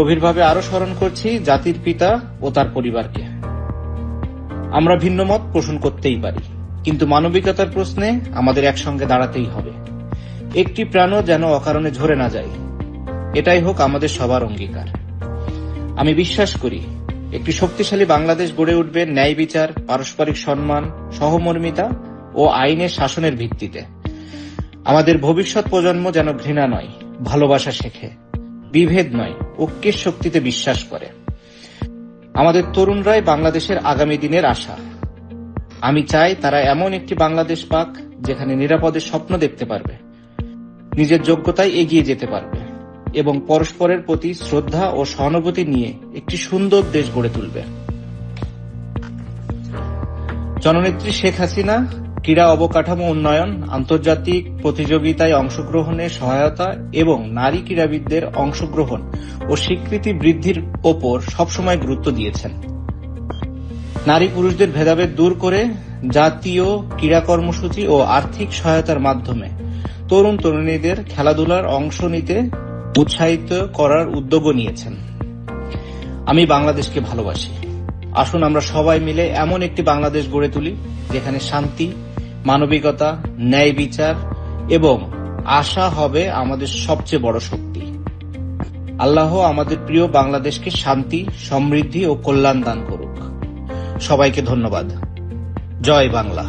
গভীরভাবে আরো স্মরণ করছি জাতির পিতা ও তার পরিবারকে। আমরা ভিন্ন মত পোষণ করতেই পারি, কিন্তু মানবিকতার প্রশ্নে আমাদের একসঙ্গে দাঁড়াতেই হবে। একটি প্রাণও যেন অকারণে ঝরে না যায়, এটাই হোক আমাদের সবার অঙ্গীকার। আমি বিশ্বাস করি একটি শক্তিশালী বাংলাদেশ গড়ে উঠবে ন্যায় বিচার, পারস্পরিক সম্মান, সহমর্মিতা ও আইনের শাসনের ভিত্তিতে। আমাদের ভবিষ্যৎ প্রজন্ম যেন ঘৃণা নয়, ভালোবাসা শেখে, বিভেদ নয়, ঐক্যের শক্তিতে বিশ্বাস করে। আমাদের তরুণরাই বাংলাদেশের আগামী দিনের আশা। আমি চাই তারা এমন একটি বাংলাদেশ পাক যেখানে নিরাপদে স্বপ্ন দেখতে পারবে, নিজের যোগ্যতায় এগিয়ে যেতে পারবে এবং পরস্পরের প্রতি শ্রদ্ধা ও সহানুভূতি নিয়ে একটি সুন্দর দেশ গড়ে তুলবে। জননেত্রী শেখ হাসিনা ক্রীড়া অবকাঠামো উন্নয়ন, আন্তর্জাতিক প্রতিযোগিতায় অংশগ্রহণের সহায়তা এবং নারী ক্রীড়াবিদদের অংশগ্রহণ ও স্বীকৃতি বৃদ্ধির ওপর সবসময় গুরুত্ব দিয়েছেন। নারী পুরুষদের ভেদাভেদ দূর করে জাতীয় ক্রীড়া কর্মসূচি ও আর্থিক সহায়তার মাধ্যমে তরুণ তরুণীদের খেলাধুলার অংশ নিতে উৎসাহিত করার উদ্যোগও নিয়েছেন। আমি বাংলাদেশকে ভালোবাসি। আসুন আমরা সবাই মিলে এমন একটি বাংলাদেশ গড়ে তুলি যেখানে শান্তি, মানবিকতা, ন্যায় বিচার এবং আশা হবে আমাদের সবচেয়ে বড় শক্তি। আল্লাহ আমাদের প্রিয় বাংলাদেশকে শান্তি, সমৃদ্ধি ও কল্যাণ দান করুক। সবাইকে ধন্যবাদ। জয় বাংলা।